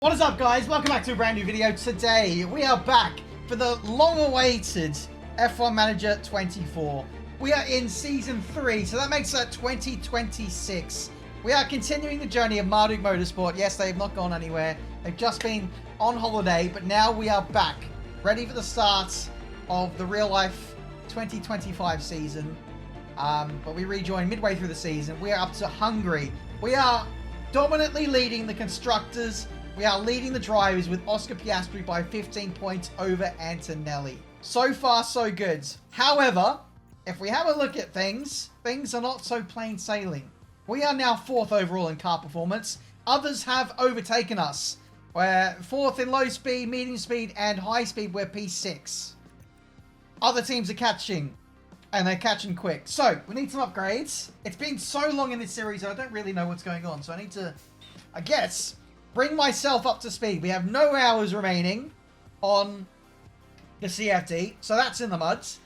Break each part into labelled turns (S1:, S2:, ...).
S1: What is up, guys? Welcome back to a brand new video. Today we are back for the long-awaited F1 Manager 24. We are in Season 3, so that makes that 2026. We are continuing the journey of Marduk Motorsport. Yes, they have not gone anywhere. They've just been on holiday, but now we are back, ready for the start of the real-life 2025 season. But we rejoin midway through the season. We are up to Hungary. We are dominantly leading the constructors. We are leading the drivers with Oscar Piastri by 15 points over Antonelli. So far, so good. However, if we have a look at things are not so plain sailing. We are now 4th overall in car performance. Others have overtaken us. We're 4th in low speed, medium speed, and high speed. We're P6. Other teams are catching, and they're catching quick. So, we need some upgrades. It's been so long in this series, I don't really know what's going on. So I need to, I guess, bring myself up to speed. We have no hours remaining on the CFD, so that's in the muds.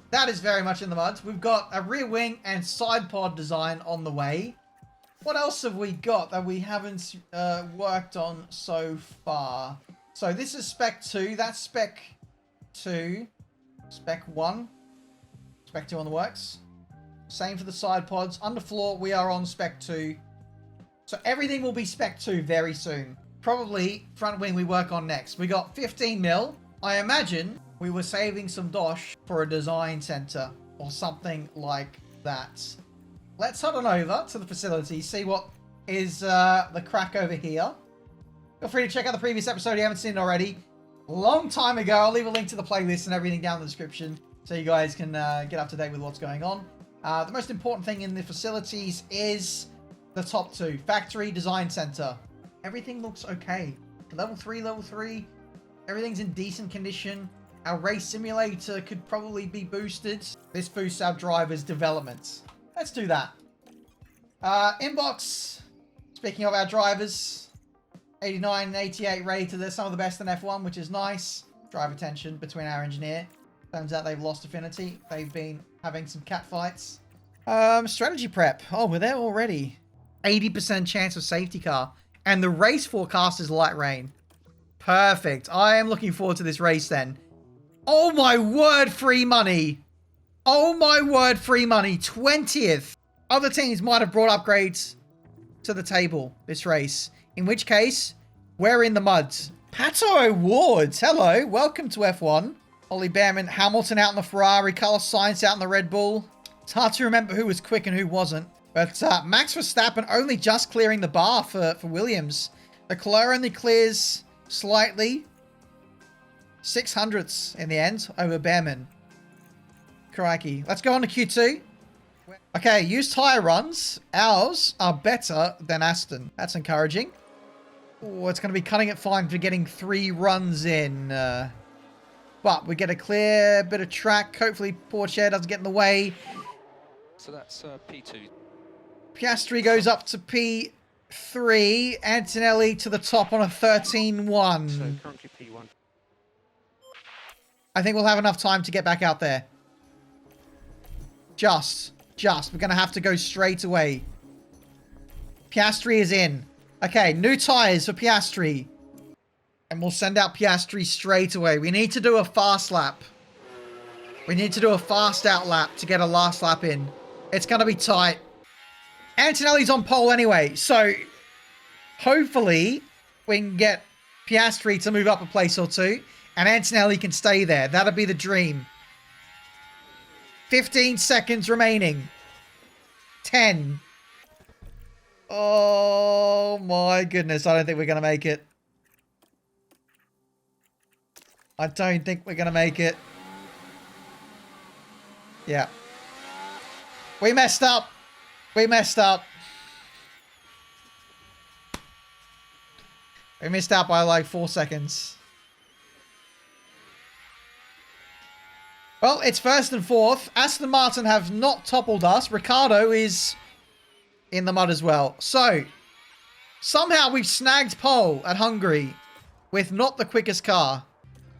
S1: That is very much in the muds. We've got a rear wing and side pod design on the way. What else have we got that we haven't worked on so far? So this is Spec 2. That's Spec 2. Spec 1. Spec 2 on the works. Same for the side pods. Underfloor, we are on Spec 2. So everything will be Spec 2 very soon. Probably front wing we work on next. We got 15 mil. I imagine we were saving some dosh for a design center or something like that. Let's head on over to the facility, see what is the crack over here. Feel free to check out the previous episode if you haven't seen it already. A long time ago. I'll leave a link to the playlist and everything down in the description so you guys can get up to date with what's going on. The most important thing in the facilities is the top two. Factory Design Center. Everything looks okay. Level 3. Everything's in decent condition. Our race simulator could probably be boosted. This boosts our drivers' development. Let's do that. Inbox. Speaking of our drivers, 89 and 88 rated. They're some of the best in F1, which is nice. Driver tension between our engineer. Turns out they've lost affinity. They've been having some cat fights. Strategy prep. Oh, we're there already. 80% chance of safety car. And the race forecast is light rain. Perfect. I am looking forward to this race then. Oh my word, free money. Oh my word, free money. 20th. Other teams might have brought upgrades to the table this race. In which case, we're in the muds. Pato Awards. Hello. Welcome to F1. Ollie Behrman, Hamilton out in the Ferrari. Carlos Sainz out in the Red Bull. It's hard to remember who was quick and who wasn't. But Max Verstappen only just clearing the bar for Williams. Leclerc only clears slightly. 600ths in the end over Behrman. Crikey. Let's go on to Q2. Okay, used tyre runs. Ours are better than Aston. That's encouraging. Oh, it's going to be cutting it fine for getting 3 runs in. But we get a clear bit of track. Hopefully Porsche doesn't get in the way.
S2: So that's P2.
S1: Piastri goes up to P3. Antonelli to the top on a 13-1.
S2: So currently P1.
S1: I think we'll have enough time to get back out there. Just. We're going to have to go straight away. Piastri is in. Okay, new tyres for Piastri. And we'll send out Piastri straight away. We need to do a fast lap. We need to do a fast out lap to get a last lap in. It's going to be tight. Antonelli's on pole anyway, so hopefully we can get Piastri to move up a place or two, and Antonelli can stay there. That'll be the dream. 15 seconds remaining. 10. Oh my goodness, I don't think we're going to make it. I don't think we're going to make it. Yeah. We messed up. We messed up. We missed out by like 4 seconds. Well, it's 1st and 4th. Aston Martin have not toppled us. Ricardo is in the mud as well. So, somehow we've snagged pole at Hungary with not the quickest car.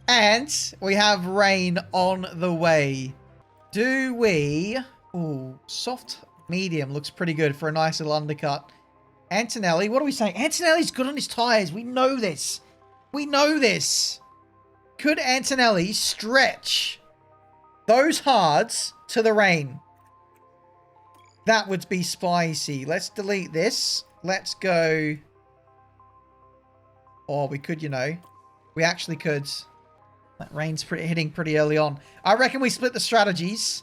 S1: And we have rain on the way. Do we... Ooh, soft medium looks pretty good for a nice little undercut. Antonelli, what are we saying? Antonelli's good on his tyres. We know this. We know this. Could Antonelli stretch those hards to the rain? That would be spicy. Let's delete this. Let's go. Or we could, you know. We actually could. That rain's hitting pretty early on. I reckon we split the strategies.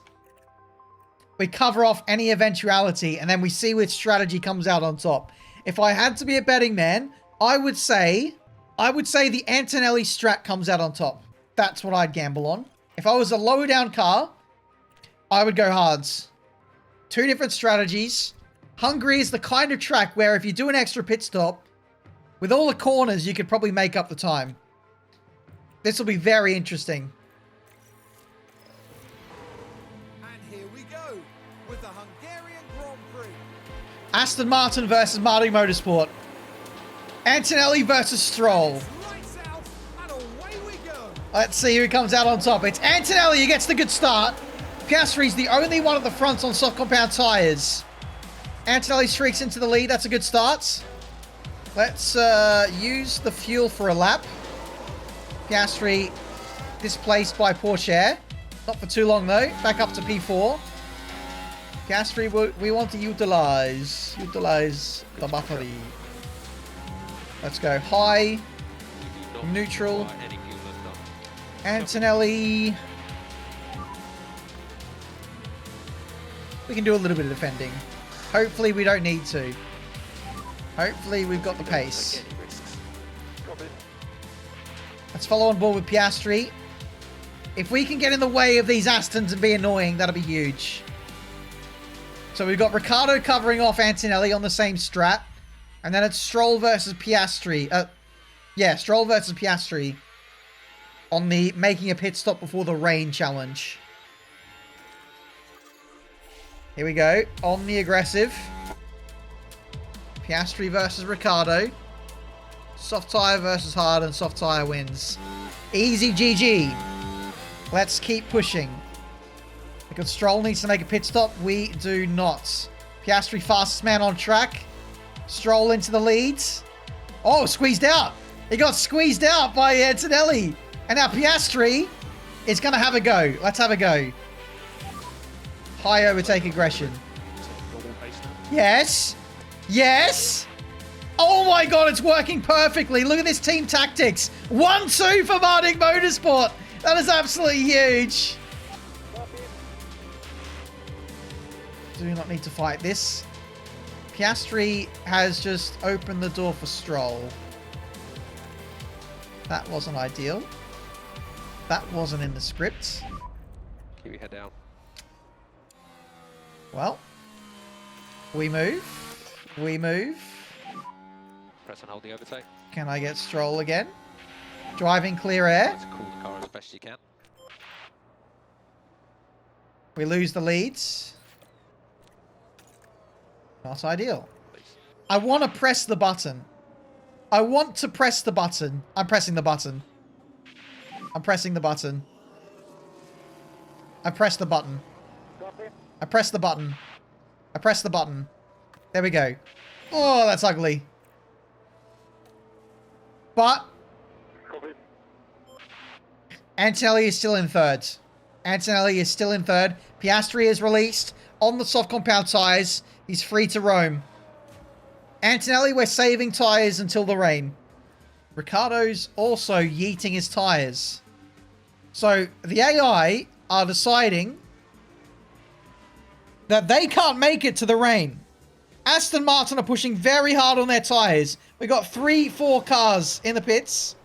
S1: We cover off any eventuality, and then we see which strategy comes out on top. If I had to be a betting man, I would say the Antonelli strat comes out on top. That's what I'd gamble on. If I was a lower down car, I would go hards. Two different strategies. Hungary is the kind of track where if you do an extra pit stop, with all the corners, you could probably make up the time. This will be very interesting.
S3: And here we go with the Hungarian Grand Prix.
S1: Aston Martin versus Marduk Motorsport. Antonelli versus Stroll.
S3: Lights out and away we go.
S1: Let's see who comes out on top. It's Antonelli who gets the good start. Piastri's the only one at the front on soft compound tyres. Antonelli streaks into the lead. That's a good start. Let's use the fuel for a lap. Piastri displaced by Porsche. Not for too long though. Back up to P4. Piastri, we want to utilize the battery. Let's go high, neutral. Antonelli. We can do a little bit of defending. Hopefully we don't need to. Hopefully we've got the pace. Let's follow on board with Piastri. If we can get in the way of these Astons and be annoying, that'll be huge. So we've got Ricciardo covering off Antonelli on the same strat. And then it's Stroll versus Piastri. Yeah, Stroll versus Piastri on the making a pit stop before the rain challenge. Here we go. On the aggressive. Piastri versus Ricciardo. Soft tyre versus hard, and soft tyre wins. Easy GG. Let's keep pushing. Because Stroll needs to make a pit stop. We do not. Piastri fastest man on track. Stroll into the lead. Oh, squeezed out. He got squeezed out by Antonelli. And now Piastri is going to have a go. Let's have a go. High overtake aggression. Yes. Yes. Oh my god, it's working perfectly. Look at this team tactics. 1-2 for Marduk Motorsport. That is absolutely huge. Do not need to fight this. Piastri has just opened the door for Stroll. That wasn't ideal. That wasn't in the script.
S2: Keep your head down.
S1: Well, we move. We move.
S2: Press and hold the overtake.
S1: Can I get Stroll again? Driving clear air.
S2: Let's cool the car as best you can.
S1: We lose the leads. Not ideal.
S2: Please.
S1: I want to press the button. I want to press the button. I'm pressing the button. I'm pressing the button. I press the button. I press the button. I press the button. There we go. Oh, that's ugly. But Antonelli is still in third. Antonelli is still in third. Piastri is released on the soft compound tyres. He's free to roam. Antonelli, we're saving tyres until the rain. Ricciardo's also yeeting his tyres. So the AI are deciding that they can't make it to the rain. Aston Martin are pushing very hard on their tyres. We got 3-4 cars in the pits.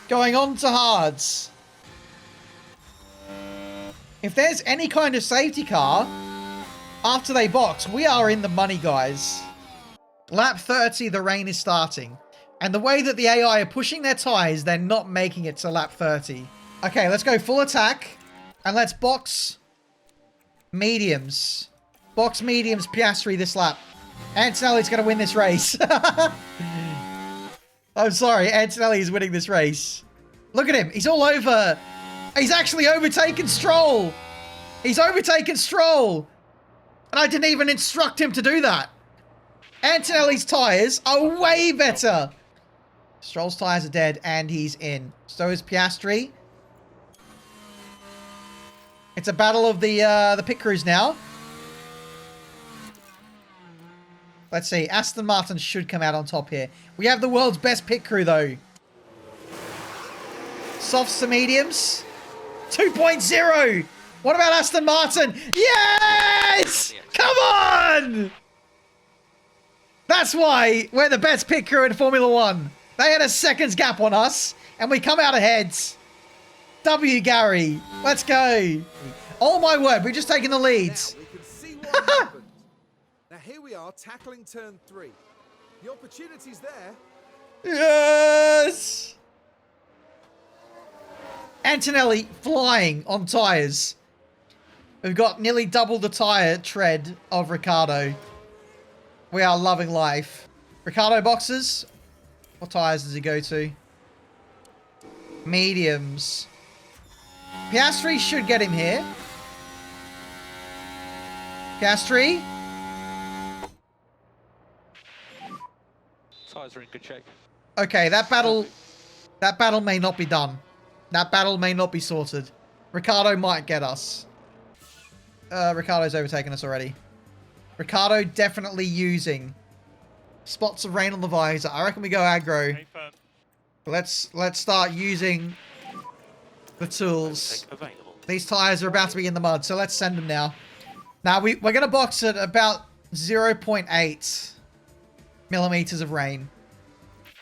S1: Going on to hards. If there's any kind of safety car after they box, we are in the money, guys. Lap 30, the rain is starting. And the way that the AI are pushing their tyres, they're not making it to lap 30. Okay, let's go full attack. And let's box mediums. Box mediums Piastri this lap. Antonelli's going to win this race. I'm sorry, Antonelli is winning this race. Look at him. He's all over. He's actually overtaken Stroll. He's overtaken Stroll. And I didn't even instruct him to do that. Antonelli's tyres are way better. Stroll's tyres are dead, and he's in. So is Piastri. It's a battle of the pit crews now. Let's see. Aston Martin should come out on top here. We have the world's best pit crew, though. Softs to mediums. 2.0. What about Aston Martin? Yes! Come on! That's why we're the best pit crew in Formula 1. They had a second's gap on us, and we come out ahead. W, Gary. Let's go. Oh, my word. We've just taken the lead.
S3: Now we can see what happened. Now here we are tackling turn 3. The opportunity's there.
S1: Yes! Antonelli flying on tyres. We've got nearly double the tyre tread of Ricciardo. We are loving life. Ricciardo boxes. What tyres does he go to? Mediums. Piastri should get him here. Piastri.
S2: Tyres are in good shape.
S1: Okay, that battle may not be done. That battle may not be sorted. Ricciardo might get us. Ricciardo's overtaken us already. Ricciardo definitely using spots of rain on the visor. I reckon we go aggro. Let's start using the tools. These tires are about to be in the mud, so let's send them now. Now we're going to box at about 0.8 millimeters of rain.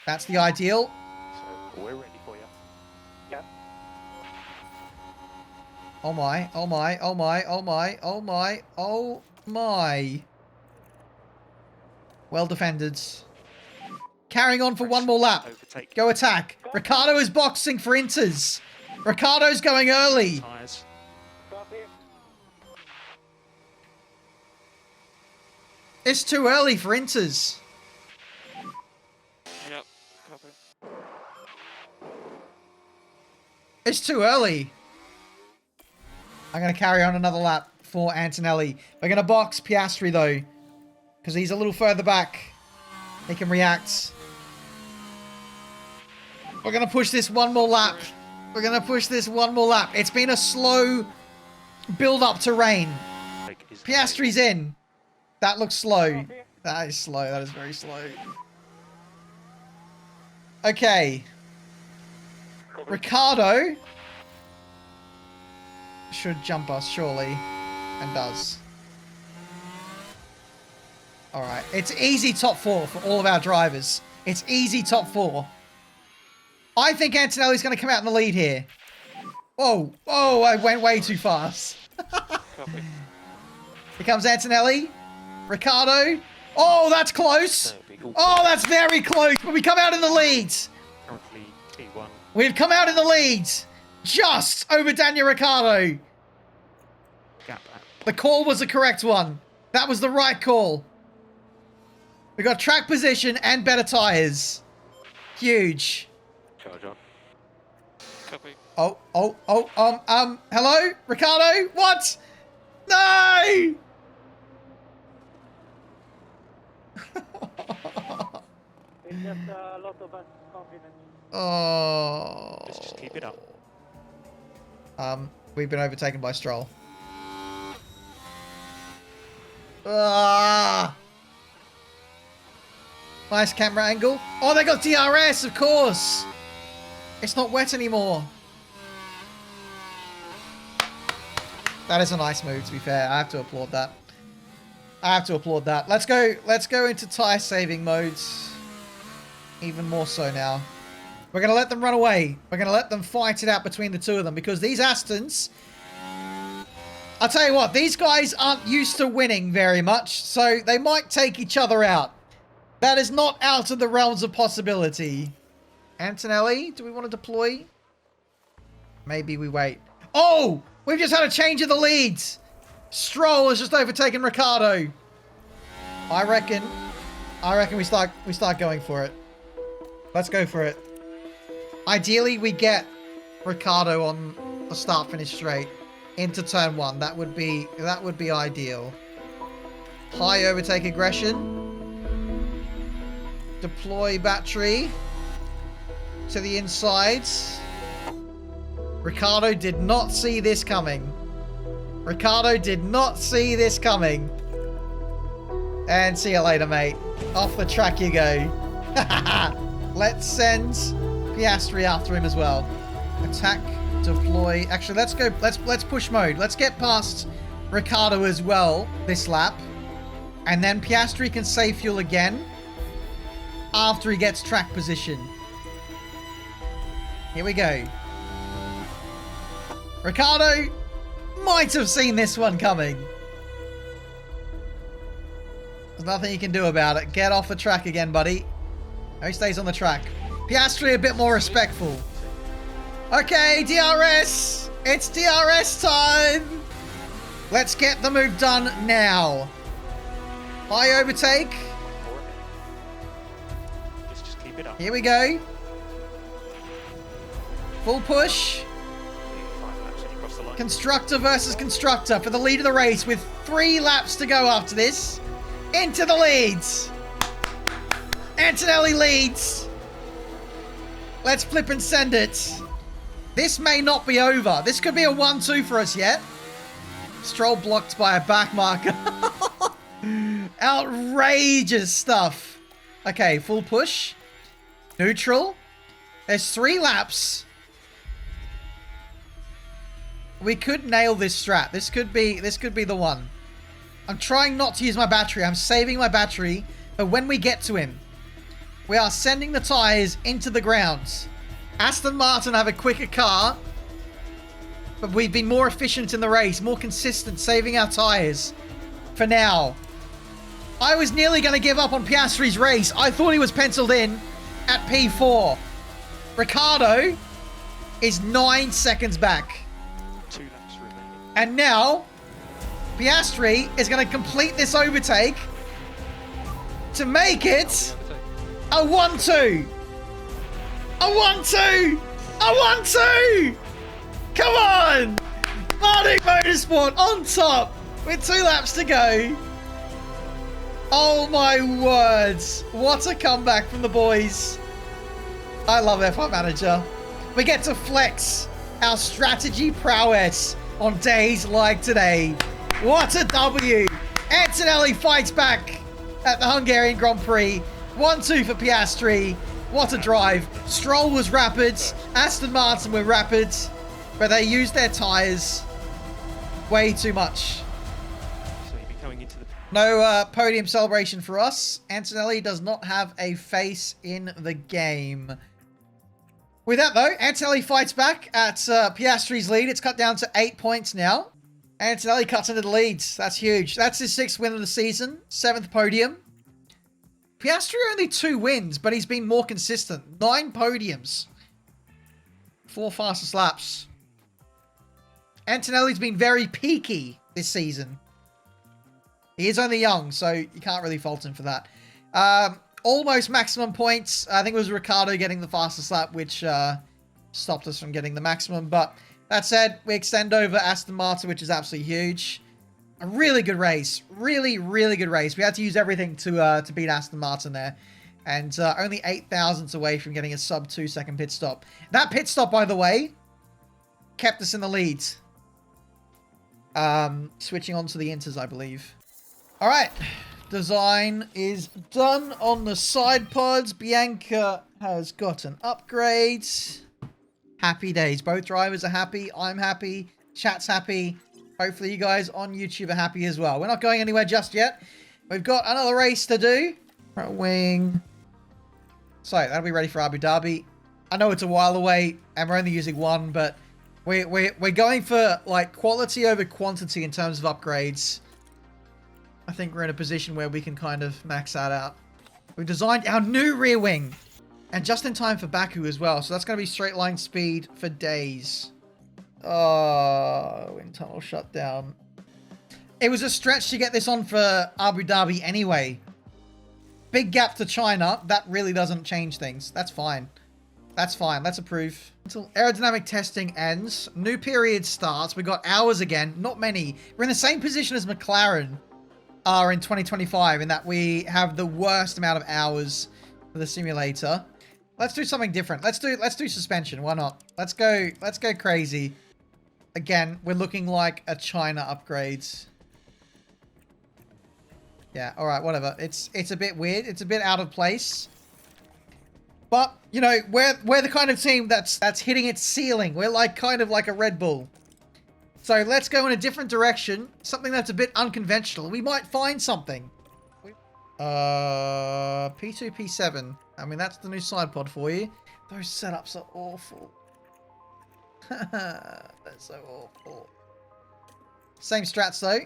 S1: That's the ideal.
S2: So we're ready for you. Yep.
S1: Oh my, oh my, oh my, oh my, oh my, oh my. Well defended. Carrying on for one more lap.
S2: Overtake.
S1: Go attack. Ricciardo is boxing for inters. Ricciardo's going early.
S2: Tyres.
S1: It's too early for inters.
S2: Yep. Copy.
S1: It's too early. I'm going to carry on another lap for Antonelli. We're going to box Piastri, though, because he's a little further back. He can react. We're going to push this one more lap. We're going to push this one more lap. It's been a slow build-up to rain. Piastri's in. That looks slow. That is slow. That is very slow. Okay. Ricciardo should jump us, surely. And does. Alright. It's easy top 4 for all of our drivers. It's easy top 4. I think Antonelli's going to come out in the lead here. Whoa. Whoa, I went way too fast. Here comes Antonelli. Ricciardo. Oh, that's close. Oh, that's very close. But we come out in the lead.
S2: Currently T1.
S1: We've come out in the lead. Just over Daniel Ricciardo.
S2: Gap back.
S1: The call was the correct one. That was the right call. We got track position and better tyres. Huge.
S2: Charge on. Copy.
S1: Hello? Ricciardo? What? No!
S4: It's just a lot of confidence.
S1: Oh.
S2: Let's just keep it up.
S1: We've been overtaken by Stroll. Ah. Nice camera angle. Oh, they got DRS, of course. It's not wet anymore. That is a nice move, to be fair. I have to applaud that. I have to applaud that. Let's go into tyre saving modes. Even more so now. We're going to let them run away. We're going to let them fight it out between the two of them. Because these Astons... I'll tell you what. These guys aren't used to winning very much. So they might take each other out. That is not out of the realms of possibility. Antonelli, do we want to deploy? Maybe we wait. Oh! We've just had a change of the leads. Stroll has just overtaken Ricciardo. I reckon we start going for it. Let's go for it. Ideally, we get Ricciardo on the start-finish straight into turn 1. That would be ideal. High overtake aggression. Deploy battery to the insides. Ricardo did not see this coming. Ricardo did not see this coming. And see you later, mate. Off the track you go. Let's send Piastri after him as well. Attack, deploy. Actually, let's go. Let's push mode. Let's get past Ricardo as well this lap. And then Piastri can save fuel again after he gets track position. Here we go. Ricardo might have seen this one coming. There's nothing you can do about it. Get off the track again, buddy. No, he stays on the track. Piastri a bit more respectful. Okay, DRS. It's DRS time. Let's get the move done now. High overtake.
S2: Just keep it up.
S1: Here we go. Full push.
S2: 5 laps and you cross the line.
S1: Constructor versus constructor for the lead of the race with 3 laps to go after this. Into the leads. Antonelli leads. Let's flip and send it. This may not be over. This could be a 1-2 for us yet. Stroll blocked by a back marker. Outrageous stuff. Okay, full push. Neutral. There's 3 laps. We could nail this strat. This could be the one. I'm trying not to use my battery. I'm saving my battery. But when we get to him, we are sending the tyres into the ground. Aston Martin have a quicker car. But we've been more efficient in the race. More consistent, saving our tyres. For now. I was nearly going to give up on Piastri's race. I thought he was penciled in at P4. Ricardo is 9 seconds back.
S2: 2 laps remaining.
S1: And now, Piastri is going to complete this overtake to make it a 1-2. A 1-2. A 1-2. Come on. Marduk Motorsport on top with 2 laps to go. Oh my words. What a comeback from the boys. I love F1 Manager. We get to flex our strategy prowess on days like today. What a W. Antonelli fights back at the Hungarian Grand Prix. 1-2 for Piastri. What a drive. Stroll was rapid. Aston Martin were rapid. But they used their tyres way too much.
S2: So you'll be coming into the...
S1: No podium celebration for us. Antonelli does not have a face in the game. With that, though, Antonelli fights back at Piastri's lead. It's cut down to 8 points now. Antonelli cuts into the leads. That's huge. That's his 6th win of the season. 7th podium. Piastri only 2 wins, but he's been more consistent. 9 podiums. 4 fastest laps. Antonelli's been very peaky this season. He is only young, so you can't really fault him for that. Almost maximum points. I think it was Ricardo getting the fastest lap, which stopped us from getting the maximum. But that said, we extend over Aston Martin, which is absolutely huge. A really good race. Really, really good race. We had to use everything to beat Aston Martin there. And only 8 thousandths away from getting a sub 2 second pit stop. That pit stop, by the way, kept us in the lead. Switching on to the inters, I believe. All right. Design is done on the side pods. Bianca has got an upgrade. Happy days. Both drivers are happy. I'm happy. Chat's happy. Hopefully you guys on YouTube are happy as well. We're not going anywhere just yet. We've got another race to do. Right wing. So that'll be ready for Abu Dhabi. I know it's a while away and we're only using one, but we're going for like quality over quantity in terms of upgrades. I think we're in a position where we can kind of max that out. We've designed our new rear wing and just in time for Baku as well. So that's going to be straight line speed for days. Oh, wind tunnel shut down. It was a stretch to get this on for Abu Dhabi anyway. Big gap to China. That really doesn't change things. That's fine. That's fine. Let's approve. Until aerodynamic testing ends. New period starts. We got hours again. Not many. We're in the same position as McLaren are in 2025 in that we have the worst amount of hours for the simulator. Let's do something different. Let's do suspension. Why not? Let's go crazy. Again, we're looking like a China upgrade. Yeah, alright, whatever. It's a bit weird. It's a bit out of place. But, you know, we're the kind of team that's hitting its ceiling. We're like kind of like a Red Bull. So let's go in a different direction. Something that's a bit unconventional. We might find something. P2, P7. I mean, that's the new side pod for you. Those setups are awful. That's so awful. Same strats though.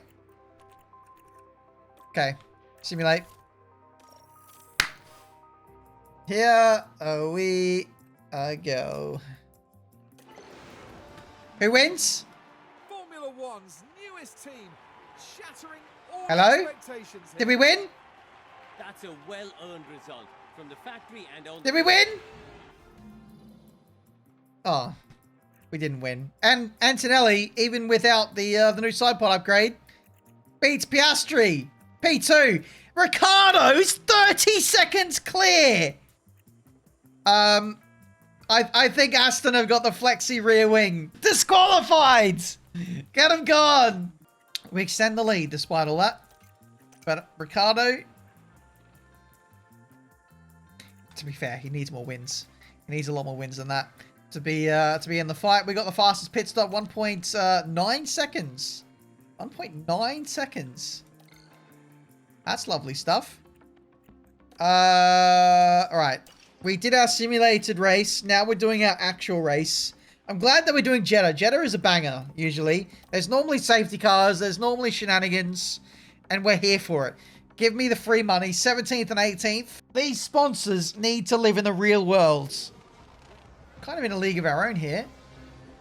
S1: Okay. Simulate. Here we go. Who wins?
S3: Formula One's newest team, shattering all
S1: Hello?
S3: expectations here.
S1: Did we win?
S5: That's a well-earned result from the factory and on.
S1: Did we win? Oh, we didn't win. And Antonelli, even without the new side pod upgrade, beats Piastri. P2. Ricciardo's 30 seconds clear. I think Aston have got the flexi rear wing. Disqualified. Get him gone. We extend the lead despite all that. But Ricciardo, to be fair, he needs more wins. He needs a lot more wins than that to be in the fight. We got the fastest pit stop, 1.9 seconds. 1.9 seconds. That's lovely stuff. All right. We did our simulated race. Now we're doing our actual race. I'm glad that we're doing Jeddah. Jeddah is a banger, usually. There's normally safety cars. There's normally shenanigans. And we're here for it. Give me the free money. 17th and 18th. These sponsors need to live in the real world. Kind of in a league of our own here.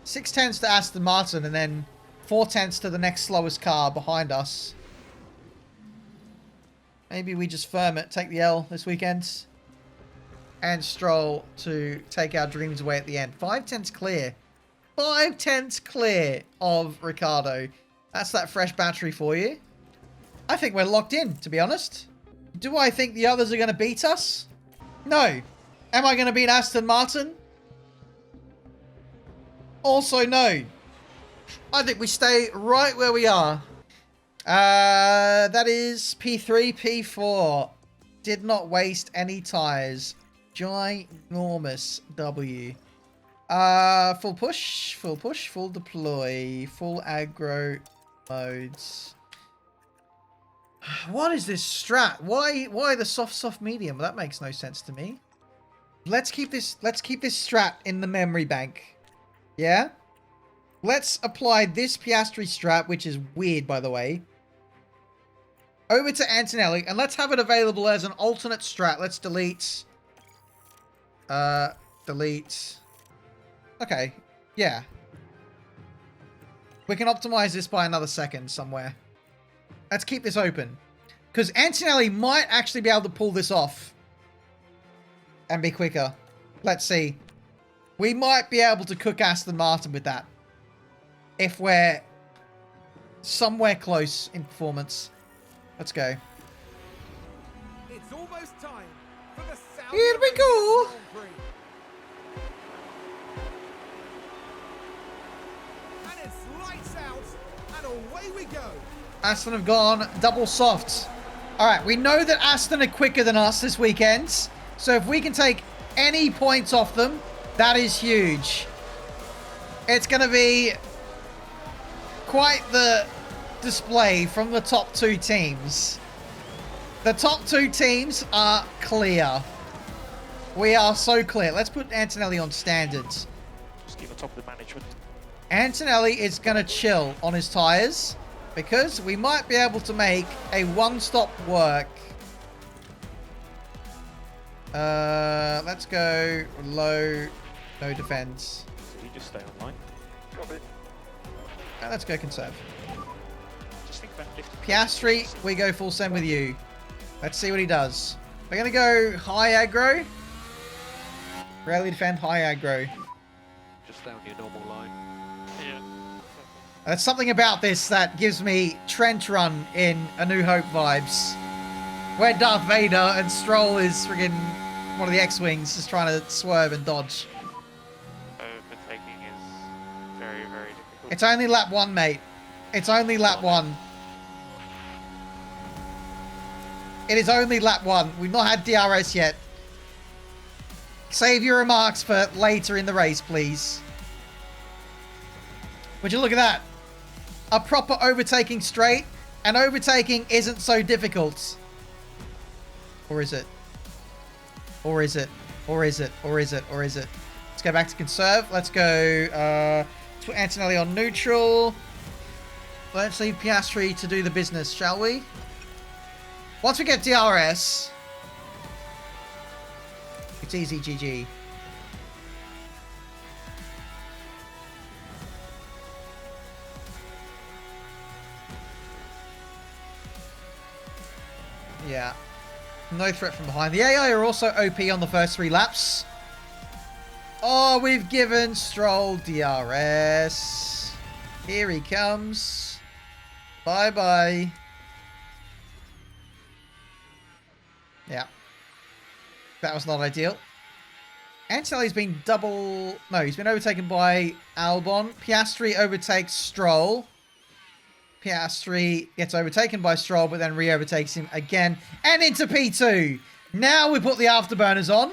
S1: 6/10 to Aston Martin and then 4/10 to the next slowest car behind us. Maybe we just firm it, take the L this weekend, and stroll to take our dreams away at the end. 5/10 clear. 5/10 clear of Ricciardo. That's that fresh battery for you. I think we're locked in, to be honest. Do I think the others are going to beat us? No. Am I going to beat Aston Martin? Also, no. I think we stay right where we are. That is P3, P4. Did not waste any tires. Ginormous W. Full push, full deploy, full aggro modes. What is this strat? Why the soft medium? That makes no sense to me. Let's keep this strat in the memory bank. Yeah? Let's apply this Piastri strat, which is weird by the way, over to Antonelli, and let's have it available as an alternate strat. Let's delete. Delete. Okay. Yeah. We can optimize this by another second somewhere. Let's keep this open. Because Antonelli might actually be able to pull this off. And be quicker. Let's see. We might be able to cook Aston Martin with that. If we're somewhere close in performance. Let's go.
S3: It's almost time for the Saudi
S1: Here we go.
S3: Grand Prix. And it's lights out, and away we go.
S1: Aston have gone double soft. Alright, we know that Aston are quicker than us this weekend. So if we can take any points off them, that is huge. It's going to be quite the display from the top two teams. The top two teams are clear. We are so clear. Let's put Antonelli on standards.
S2: Just keep on top of the management.
S1: Antonelli is going to chill on his tyres because we might be able to make a one-stop work. Let's go low, no defense.
S2: So you just stay online. Copy.
S1: And let's go conserve.
S2: Just think about lifting.
S1: Piastri, we go full send with you. Let's see what he does. We're going to go high aggro. Rarely defend, high aggro.
S5: Just down your normal line.
S2: Yeah.
S1: There's something about this that gives me Trench Run in A New Hope vibes. Where Darth Vader and Stroll is friggin' one of the X-Wings just trying to swerve and dodge.
S2: Overtaking is very, very difficult.
S1: It's only lap 1, mate. It's only lap 1. It is only lap 1. We've not had DRS yet. Save your remarks for later in the race, please. Would you look at that? A proper overtaking straight, and overtaking isn't so difficult. Or is it? Or is it? Or is it? Or is it? Or is it? Let's go back to conserve. Let's go to Antonelli on neutral. Let's leave Piastri to do the business, shall we? Once we get DRS, it's easy, GG. Yeah. No threat from behind. The AI are also OP on the first 3 laps. Oh, we've given Stroll DRS. Here he comes. Bye-bye. Yeah. That was not ideal. Antonelli's been he's been overtaken by Albon. Piastri overtakes Stroll. Piastri gets overtaken by Stroll, but then re-overtakes him again. And into P2. Now we put the afterburners on.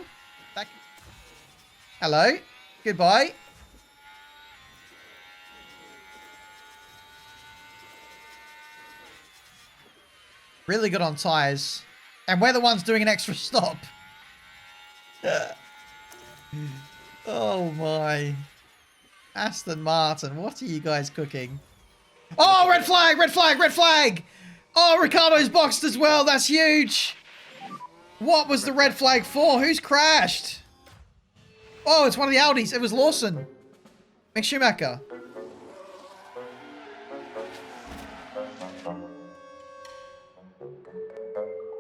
S1: Hello. Goodbye. Really good on tyres. And we're the ones doing an extra stop. Oh my. Aston Martin, what are you guys cooking? Oh, red flag, red flag, red flag! Oh, Ricciardo's boxed as well, that's huge! What was the red flag for? Who's crashed? Oh, it's one of the Audis, it was Lawson. Mick Schumacher.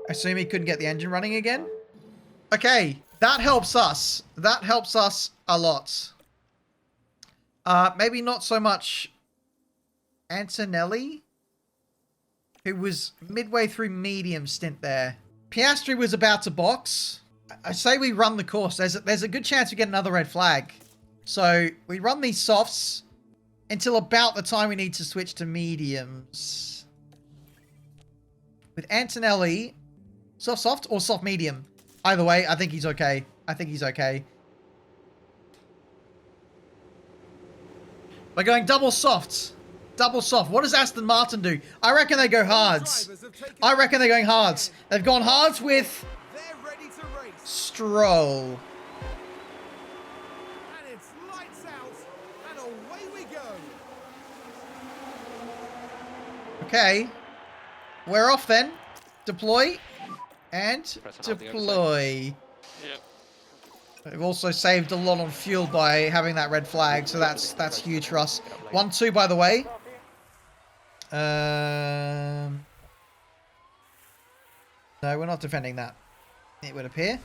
S1: I assume he couldn't get the engine running again? Okay, that helps us. That helps us a lot. Maybe not so much Antonelli, who was midway through medium stint there. Piastri was about to box. I say we run the course. There's a good chance we get another red flag. So we run these softs until about the time we need to switch to mediums. With Antonelli, soft or soft medium? Either way, I think he's okay. I think he's okay. We're going double soft. Double soft. What does Aston Martin do? I reckon they go hards. I reckon they're going hards. They've gone hards with Stroll.
S3: And it's lights out, and away we go.
S1: Okay. We're off then. Deploy. And deploy.
S2: Yep.
S1: We've also saved a lot on fuel by having that red flag, so that's huge for us. 1-2, by the way. No, we're not defending that. It would appear.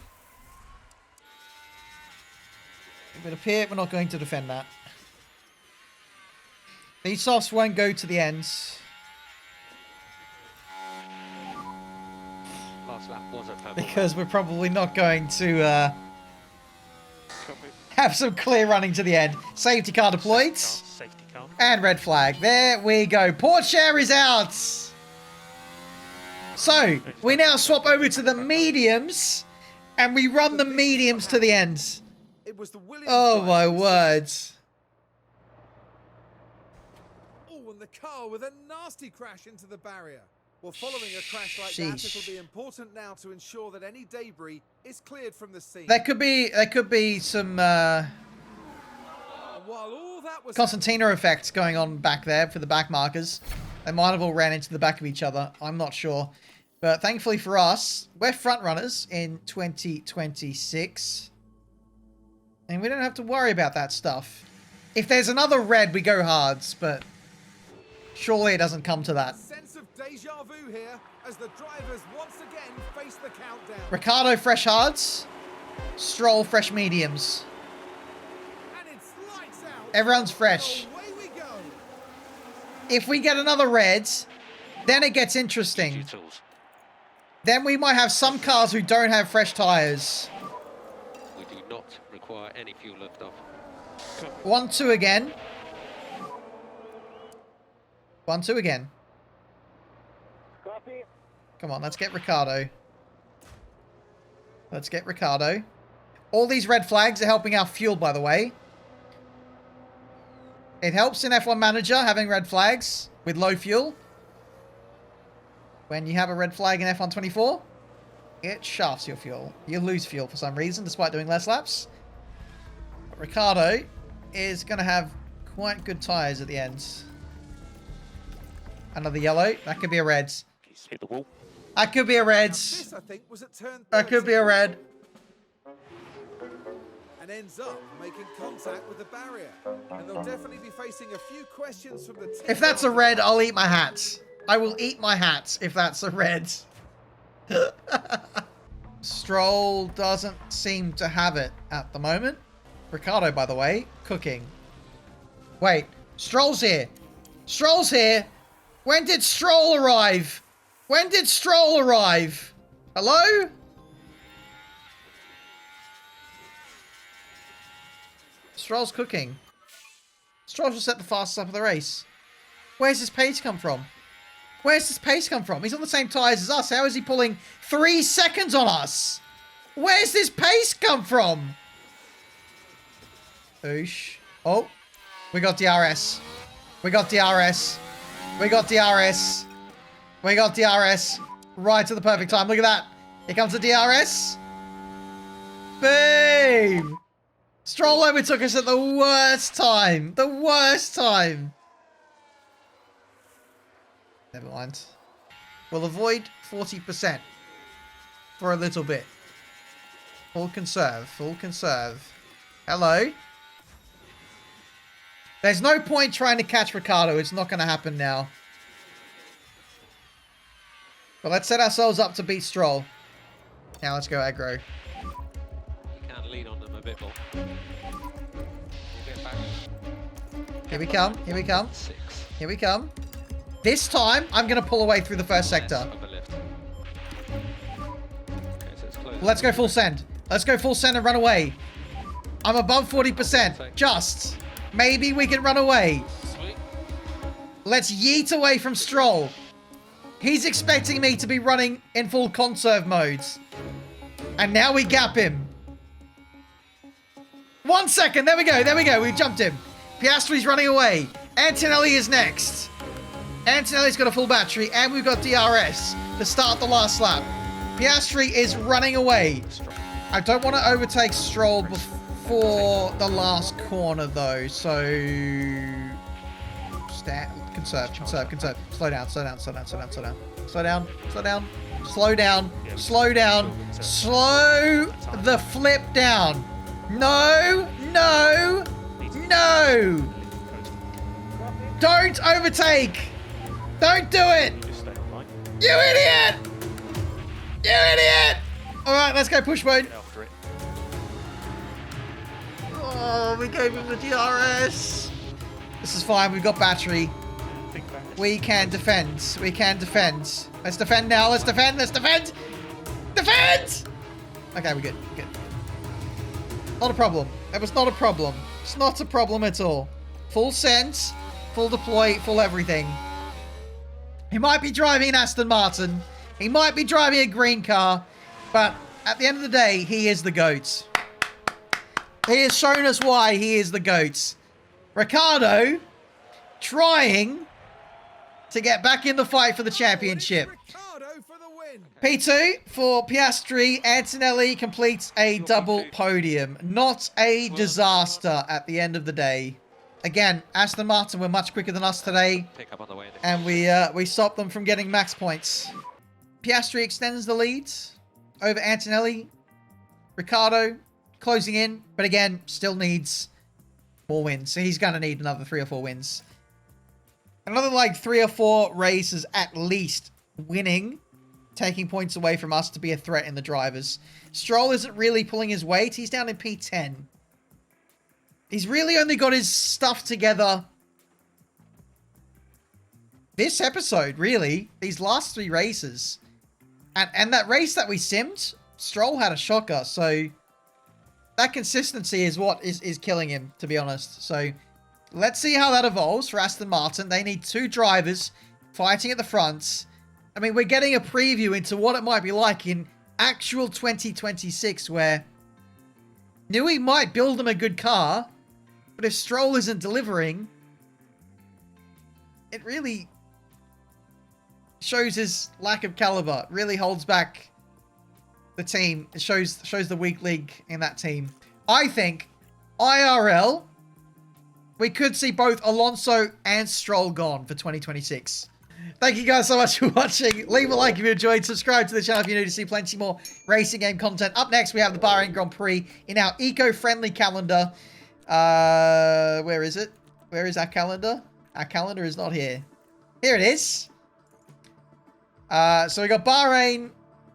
S1: It would appear we're not going to defend that. These softs won't go to the ends.
S5: Last lap was a purple.
S1: Because we're probably not going to have some clear running to the end. Safety car deployed.
S2: Safety car.
S1: And red flag. There we go. Port share is out. So, we now swap over to the mediums. And we run the mediums to the end.
S3: It was the Williams
S1: Oh
S3: drive.
S1: my words.
S3: Oh, and the car with a nasty crash into the barrier. Well, following a crash like that,
S1: Sheesh.
S3: it'll be important now to ensure that any debris is cleared from the scene.
S1: There could be some
S3: And while all that was
S1: Constantino effects going on back there for the back markers. They might have all ran into the back of each other. I'm not sure. But thankfully for us, we're front runners in 2026. And we don't have to worry about that stuff. If there's another red, we go hards, but surely it doesn't come to
S3: a
S1: that.
S3: sense of deja vu here as the drivers once again face the countdown.
S1: Ricciardo fresh hards, Stroll fresh mediums.
S3: And it's lights out.
S1: Everyone's fresh.
S3: Away we go.
S1: If we get another red, then it gets interesting.
S2: Tools.
S1: Then we might have some cars who don't have fresh tyres.
S6: require any fuel liftoff.
S1: 1-2 again. 1-2 again.
S4: Copy.
S1: Come on, let's get Ricardo. Let's get Ricardo. All these red flags are helping our fuel, by the way. It helps in F1 Manager having red flags with low fuel. When you have a red flag in F1 24, it shafts your fuel. You lose fuel for some reason, despite doing less laps. But Ricardo is going to have quite good tyres at the end. Another yellow. That could be a red.
S2: He's hit the wall.
S1: That could be a red.
S3: This, I think, was at turn
S1: That could be a
S3: 13,
S1: red.
S3: and ends up making contact with the barrier. And they'll definitely be facing a few questions from the team.
S1: If that's a red, I'll eat my hat. I will eat my hat if that's a red. Stroll doesn't seem to have it at the moment. Ricardo, by the way, cooking. Wait, Stroll's here. Stroll's here. When did Stroll arrive? When did Stroll arrive? Hello? Stroll's cooking. Stroll just set the fastest lap of the race. Where's his pace come from? Where's his pace come from? He's on the same tyres as us. How is he pulling 3 seconds on us? Where's this pace come from? Oosh. Oh, we got DRS. We got DRS. We got DRS. We got DRS. Right to the perfect time. Look at that. Here comes the DRS. Boom. Stroll overtook us at the worst time. The worst time. Never mind. We'll avoid 40% for a little bit. Full conserve. Full conserve. Hello. There's no point trying to catch Ricardo. It's not going to happen now. But let's set ourselves up to beat Stroll. Now let's go aggro.
S6: You can lean on them a bit more. We'll get back.
S1: Here we come. Here we come.
S6: 6.
S1: Here we come. This time, I'm going to pull away through the first sector.
S6: Of a lift. Okay, so it's close.
S1: Let's go full send. Let's go full send and run away. I'm above 40%. Just. Maybe we can run away.
S6: Sweet.
S1: Let's yeet away from Stroll. He's expecting me to be running in full conserve modes. And now we gap him. 1 second. There we go. There we go. We jumped him. Piastri's running away. Antonelli is next. Antonelli's got a full battery. And we've got DRS to start the last lap. Piastri is running away. I don't want to overtake Stroll before the last corner, though. So... Conserve, conserve, conserve. Slow down, slow down, slow down, slow down, slow down. Slow down, slow down. Slow down, slow down. Slow the flip down. No, no, no. Don't overtake. Don't do it.
S2: Just stay on line.
S1: You idiot. You idiot. All right, let's go push mode.
S2: Get after it.
S1: Oh, we gave him the DRS. This is fine. We've got battery.
S2: Think back.
S1: We can defend. We can defend. Let's defend now. Let's defend. Let's defend. Defend! Okay, we're good. We're good. Not a problem. It was not a problem. It's not a problem at all. Full sense, full deploy, full everything. He might be driving an Aston Martin. He might be driving a green car. But at the end of the day, he is the GOAT. He has shown us why he is the GOAT. Ricardo trying to get back in the fight for the championship.
S3: Ricardo for the win.
S1: P2 for Piastri. Antonelli completes a double podium. Not a disaster at the end of the day. Again, Aston Martin were much quicker than us today,
S6: Pick up on the way.
S1: and we stopped them from getting max points. Piastri extends the lead over Antonelli. Ricardo closing in, but again, still needs more wins. So he's going to need another 3 or 4 wins. Another like 3 or 4 races at least winning, taking points away from us to be a threat in the drivers. Stroll isn't really pulling his weight. He's down in P10. He's really only got his stuff together this episode, really. These last 3 races. And that race that we simmed, Stroll had a shocker, so that consistency is what is killing him, to be honest. So let's see how that evolves for Aston Martin. They need 2 drivers fighting at the front. I mean, we're getting a preview into what it might be like in actual 2026, where Newey might build them a good car, but if Stroll isn't delivering, it really shows his lack of caliber. It really holds back the team. It shows the weak link in that team. I think IRL, we could see both Alonso and Stroll gone for 2026. Thank you guys so much for watching. Leave a like if you enjoyed. Subscribe to the channel if you're new to see plenty more racing game content. Up next, we have the Bahrain Grand Prix in our eco-friendly calendar. Where is it? Where is our calendar? Our calendar is not here. Here it is. So we got Bahrain,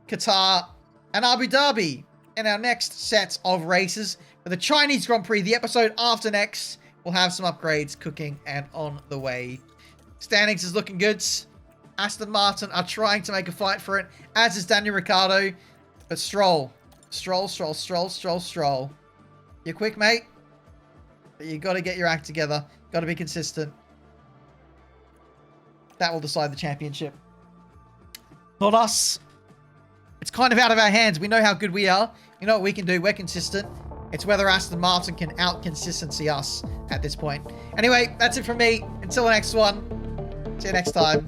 S1: Qatar, and Abu Dhabi in our next set of races. For the Chinese Grand Prix, the episode after next, we'll have some upgrades cooking and on the way. Standings is looking good. Aston Martin are trying to make a fight for it, as is Daniel Ricciardo. But Stroll. Stroll. You're quick, mate. But you got to get your act together. Got to be consistent. That will decide the championship. Not us. It's kind of out of our hands. We know how good we are. You know what we can do. We're consistent. It's whether Aston Martin can out-consistency us at this point. Anyway, that's it from me. Until the next one. See you next time.